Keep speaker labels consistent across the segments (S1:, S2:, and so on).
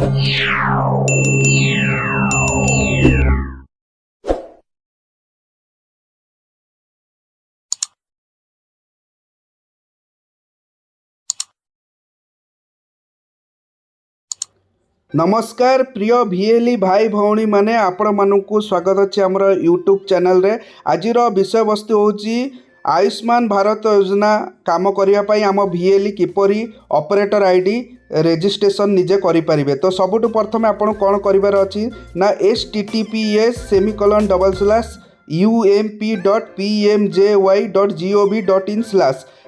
S1: नमस्कार प्रिय भिएली भाई भौणी माने आपण मानकु स्वागत अच्छे आमर यूट्यूब चैनल रे। आज विषय वस्तु होची आयुष्मान भारत योजना काम करने आम भिएली किपरि ऑपरेटर आईडी रजिस्ट्रेशन निजे करें। तो सबुठ प्रथम आपन कौन करार अच्छी ना https://ump.pmjy.gov.in/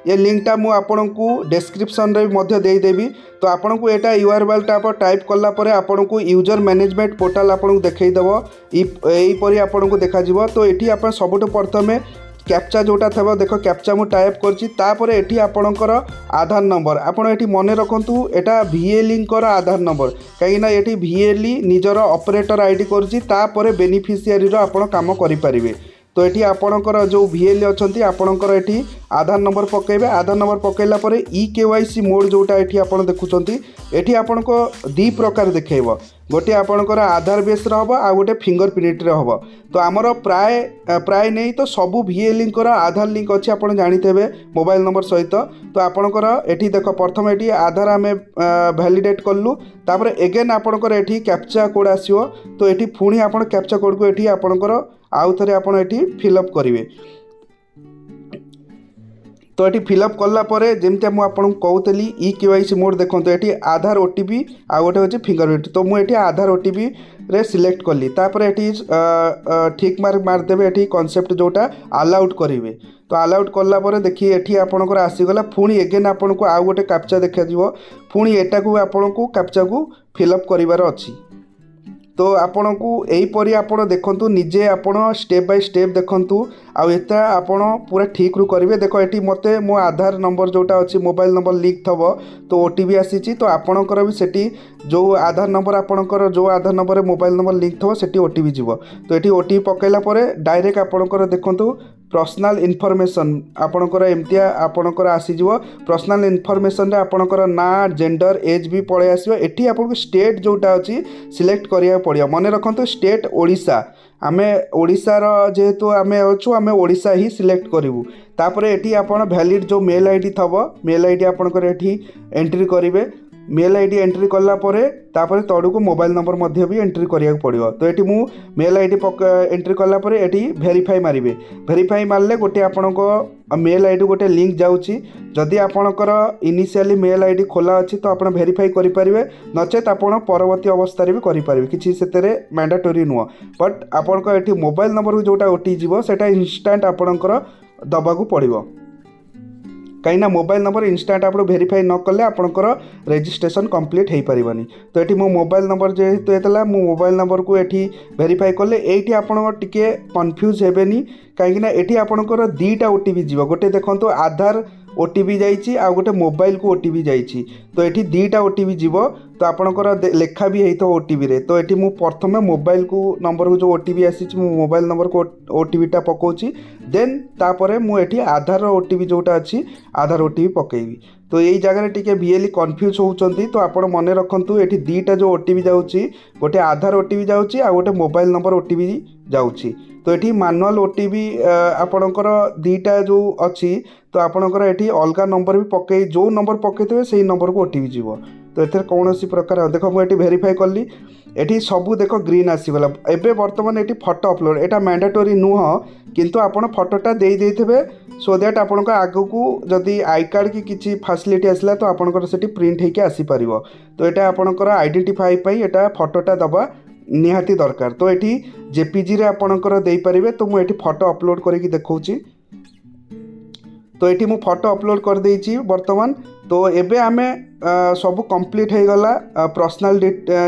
S1: ये लिंकटा मु आपन को डिस्क्रिप्शन रे मध्य देदेवी। तो आपन को एटा यूआरएल टा पर टाइप कला परे आपन को यूजर मैनेजमेंट पोर्टल आपन को देखै देबो। एई परी आपन को देखा जिवो। तो एठी आपन सबुठ प्रथमे कैप्चा जोटा थबो देखो कैप्चा मु टाइप करछि तापर एठी आपनकर आधार नंबर आपन एठी मने रखंतु एटा भिएली कर आधार नंबर कहीं ना एठी भिएली निजर ऑपरेटर आईडी करछि तापर बेनिफिशियरी रो आपन काम करि परिबे। तो ये आपणकर जो भिएली अच्छी आपणकर ये आधार नंबर पकेबे। आधार नंबर पकेला परे KYC मोड जोटा ये आप देखुं ये आपन को दी प्रकार देखेब। गोटे आपणकर आधार बेस हम आ गोटे फिंगरप्रिंट हम। तो आमर प्राय नहीं तो सबू भिएली आधार लिंक अच्छी आप जानते मोबाइल नंबर सहित। तो आपणकर ये देख प्रथम ये आधार आम भैलीडेट कलु तापर एगेन आपणकर ये कैप्चा कोड आसो। तो ये पुणी आप कैप्चा कोड को ये आपणकर आउ थे आप फिलअप करेंगे। तो ये फिलअप कलापर जमी मुझे कहूली KYC मोड देखो ये आधार OTP आ गोटे हूँ फिंगरप्रिंट। तो मुझे आधार OTP रे सिलेक्ट कली तापर ये ठीक मार्क मारदेवे ये कॉन्सेप्ट जोटा अलाउड करेंगे। तो अलाउड कलापर देखिए ये आपणकर आसीगला पुणी एगेन आपन को आउ गोटे कैप्चा देखा पुणी एटा को आपन को कैप्चा को फिलअप करार अच्छी। तो आपण को यहीपरी आपण देखंतु निजे आपण स्टेप बाय स्टेप देखंतु आउ एता आपण पूरा ठीक रू करेंगे। देखो ये मते मो आधार नंबर जोटा अच्छी मोबाइल नंबर लिंक थबो तो OTP आसी। तो आपणकर भी सेठी जो आधार नंबर आपणकर जो आधार नंबर मोबाइल नंबर लिंक थबो सेठी OTP जीवो। तो ये OTP पकेला परे डायरेक्ट आपणकर देखंतु पर्सनल इनफॉरमेशन आपणकर एमतिया आपणकर आसीजिवो। पर्सनल इनफॉरमेशन रे आपणकर ना जेंडर एज भी पळे आसीबो। एठी आपन स्टेट जोटा अछि सिलेक्ट करिया पड़ियो। मने रखंतु स्टेट ओडिशा आमे ओडिशा रो जेहेतु आमे अछु आमे ओडिशा ही सिलेक्ट करिवु। तापर एठी आपन वैलिड जो मेल आईडी थबो मेल आईडी आपणकर एठी एंट्री करिवे। मेल आईडी एंट्री कला परे तापर तड़ू को मोबाइल नंबर मध्य भी एंट्री करिया पड़ियो। तो ये मु मेल आईडी एंट्री कला परे एठी वेरीफाई मारिबे। वेरीफाई मारले गोटे आपणको मेल आईडी गोटे लिंक जाउची। जदि आपणकर इनिशियली मेल आईडी खोला अछि तो आपण वेरीफाई करि परिबे नचेत आपण परवर्ती अवस्था रे भी करि परिबे किछि सेतेरे मैंडेटरी नुह। बट आपणको एठी मोबाइल नंबर जोटा ओटी जीवो सेटा इंस्टेंट आपणकर दबाकू पड़िबो कहीं मोबाइल नंबर इंस्टाट आप वेरीफाई न कले आपणकर रजिस्ट्रेशन कंप्लीट हो पारबनी। तो ये मो मोबाइल नंबर जेहेतु होता मो मोबाइल नंबर को ये वेरीफाई कले ये आप टिके कन्फ्यूज हेबेनी कहीं ये आपणकर दीटा OTP जीव। गोटे देखो आधार OTP जाइए आ गोटे मोबाइल को OTP जाइए। तो ये दीटा OTP जीव। तो आपणकर लेखा भी होता OTP रे। तो ये मु प्रथम मोबाइल को नंबर को जो OTP आसी मोबाइल नंबर को OTP टा पकाउची देन तापर मुझे आधार OTP जोटा अच्छी आधार OTP पकेबी। तो यही जगह टिके भिएली कन्फ्यूज होउचंती। तो आपण मने रखंतु एठी दीटा जो OTP जाउची गोटे आधार OTP जाउची आ गोटे मोबाइल नंबर OTP जाउची। तो ये मानुआल OTP आपणकर दीटा जो अच्छी तो आपणकर एठी अलगा नंबर भी पके जो नंबर पकेइथे से नंबर को OTP जीवो। तो एथर कौन सी प्रकार देख मुझे वेरीफाई कली ये सबू देख ग्रीन आसीगला। एबे वर्तमान ये फोटो अपलोड एटा मैंडेटरी नुह किंतु आपण फोटोटा दे देइथिबे सो दैट आपणकर आगु को जदि आई कार्ड की किसी फैसिलिटी आसला तो आपणकर सेठी प्रिंट होके आसी परिबो। तो एटा आपणकर आइडेंटिफाई पई एटा फोटोटा दबा निहाती दरकार। तो ये JPG रे आपणकर देई परिबे। तो मु एठी फोटो अपलोड करके देखौची। तो ये मु फोटो अपलोड कर देइची वर्तमान। तो एबे आमे सब कंप्लीट हो गला पर्सनल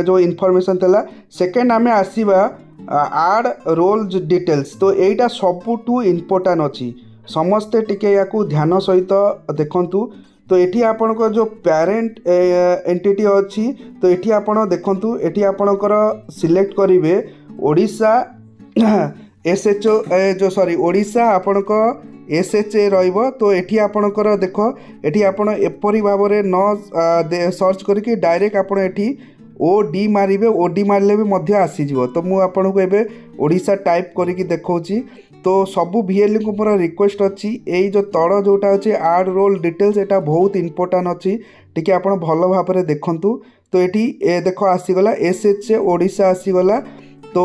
S1: जो इनफॉरमेशन थला। सेकेंड आमे आसीबा आड रोल डिटेल्स। तो एटा सबुठू इम्पोर्टेंट अछि समस्ते टिके याकू ध्यान सहित देखंतु। तो ये आपणकर जो पेरेंट एंटिटी अच्छी तो ये आपण देखंतु ये आपणकर सिलेक्ट करेंगे ओडिशा SHO जो सॉरी ओडिशा आपणक SHA रहिबो। तो ये आपणकर देख ये आपण एपरी भाव में न सर्च करके डायरेक्ट आपण एठी OD मारे OD मारे भी मध्य आसीजिवो। तो मु आपनको एबे ओडिशा टाइप करिकी देखौची। तो सबू VLE को मोर रिक्वेस्ट अच्छी यही जो तड़ जोटा अच्छे आड रोल डिटेल्स एटा बहुत इंपोर्टां अच्छी टी आप भल भाव में देखूँ। तो ये देख आसीगला SHA ओडिशा आसीगला। तो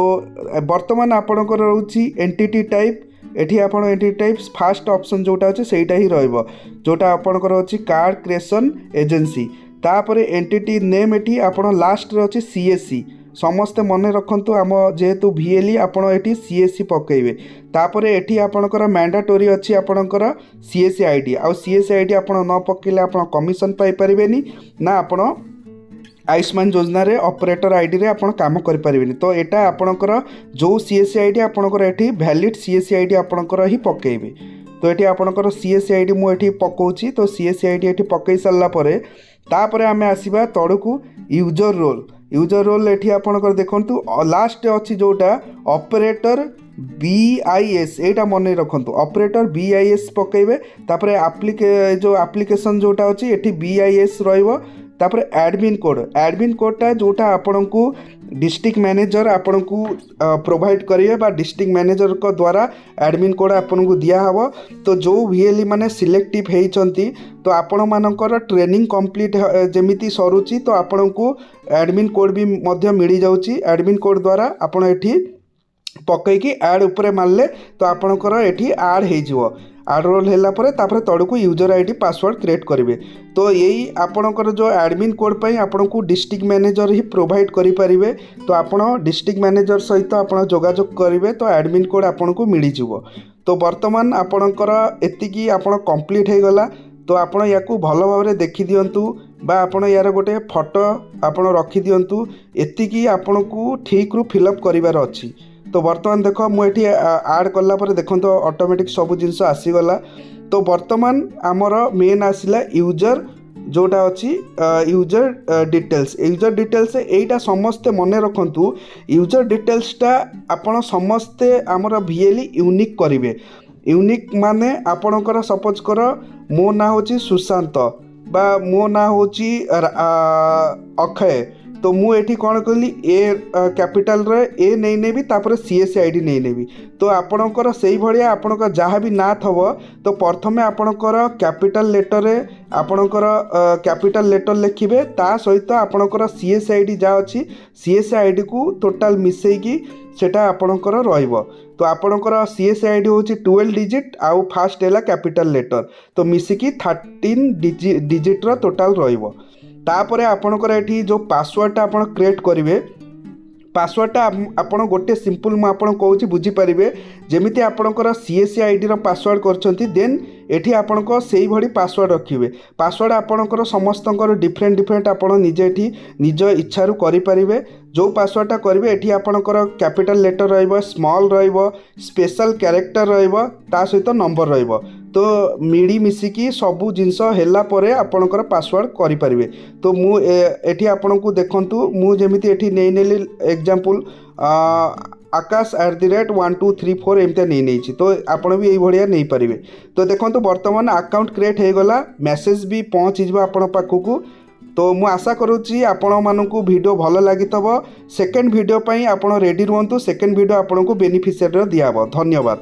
S1: बर्तमान आपणकर रोची एंटिटी टाइप एठी आपण एंटिटी टाइप फास्ट ऑप्शन जोटा अच्छे सेटा ही रहिबो जोटा आपणकर अच्छी कार्ड क्रिएशन एजेंसी। तापर एंटिटी नेम एठी आपण लास्ट रे अच्छी CSC। समस्ते मन रखु आम जेहेतु VLE आपण एठी CSC पकेबे। तापर एठी आपणकर मैंडेटोरी अच्छी आपणकर CSC ID आ CSC ID आपण न पकेले आपण कमिशन पाई परिबेनी ना आपण आयुष्मान योजना रे ऑपरेटर आईडी रे आपण काम करि परिबेनी। तो एटा आपणकर जो CSC ID आपणकर एठी वैलिड CSC ID आपणकर ही पकेबे। तो एठी आपणकर CSC ID मु एठी पकोची। तो CSC ID एठी पकई सल्ला परे तापरे आमे आसीबा तड़कू यूजर रोल एठी आपणकर देखंतु लास्ट अछि जोटा ऑपरेटर BIS एटा मन रखंतु ऑपरेटर BIS पकेबे। तापरे एप्लिकेशन जोटा अछि एठी BIS रहइबो। तापर एडमिन कोडटा जोटा आपन को डिस्ट्रिक्ट मैनेजर आपन को प्रोवाइड करिए बा डिस्ट्रिक्ट मैनेजर को द्वारा एडमिन कोड आपन को दिया हबो। तो जो VLE माने सिलेक्टिव हेइचंती तो आपण मानकर ट्रेनिंग कंप्लीट जेमिति सरुची तो आपन को एडमिन कोड भी मध्य मिली जाउची। एडमिन कोड द्वारा आपण एठी पकईकी ऐड उपरे मारले तो आपणकर एठी ऐड हेइजिवो। आड रोल होला परे तापर तड़कू यूजर ID पासवर्ड क्रिएट करेंगे। तो यही आपणकर जो एडमिन कोड पर आपन को डिस्ट्रिक्ट मैनेजर ही प्रोवाइड करि परिबे। तो आपण डिस्ट्रिक्ट मैनेजर सहित आपण जोगाजोग करेंगे तो एडमिन कोड आपन को मिली जिवो। तो वर्तमान आपणकर एतिकी आपण कंप्लीट हो गला। तो आपण याकू भल भाव में देखि दियंतु बा आपण यार गोटे फोटो आपण रखि दियंतु एतिकी आपण को ठीक रु फिलअप करिवार अछि। तो बर्तमान देख मुझे आड कला देखो तो ऑटोमेटिक सब जिनस आसीगला। तो बर्तमान आमर मेन आसला यूजर जोटा अच्छी यूजर डिटेल्स एटा समस्ते मन रखु। यूजर डिटेल्सटा आपण समस्ते आमर VLE यूनिक करेंगे। यूनिक माने आपणकर सपोज कर मो ना होची सुशांत बा मो ना होची अक्षय। तो मुझे कौन कहली ए कैपिटल रे ए नहीं नेबी तापर CSC ID नहीं नेबी। तो आपणकर से भाया आपणकर जहाँ भी ना थव तो प्रथमे आपणकर कैपिटल लेटर रे आपणकर कैपिटल लेटर लिखिबे ता सहित आपणकर CSC ID जहाँ अच्छी CSC ID को टोटाल मिसेकी सेटा आपणकर रहिबो। तो आपणकर CSC ID होची 12 डिजिट आउ फास्ट हैला कैपिटल लेटर तो मिसिकी 13 डिजिट रो टोटाल रहिबो। तापरे आपणकर एठी जो पासवर्डटा आपण क्रिएट करेंगे पासवर्डटा आपण गोटे सिंपल मु आपण कहूँ बुझीपारे जमीती आपणकर CSC ID रो पासवर्ड करछंती देन एठी आपणको सेही भली पासवर्ड रखिबे। पासवर्ड आपणकर समस्तकर डिफरेंट आपण निजे एठी निज इच्छा रु करि परिबे। जो पासवर्डटा करेंगे एठी आपणकर कैपिटल लेटर रहिबो स्मॉल रहिबो स्पेशल कैरेक्टर रहिबो ता सहित नंबर रहिबो। तो मिडी मिसिकी सबू जिनस हैला परे आपणकर पासवर्ड करि परिबे। तो मु एठी आपणको देखंतु मु जेमिति एठी नै नेली एग्जांपल आकाश@1234 एमते नहीं तो आपण भी यही भाया नहीं पारे। तो देखो बर्तमान अकाउंट क्रिएट हो गला मेसेज भी पहुँची आपण पाखक। तो मु आशा करुच्ची आपण मानू वीडियो भल लगी सेकेंड वीडियो पर आप रेडी रुहतु। सेकेंड वीडियो आपको बेनिफिशियरी दिया। धन्यवाद।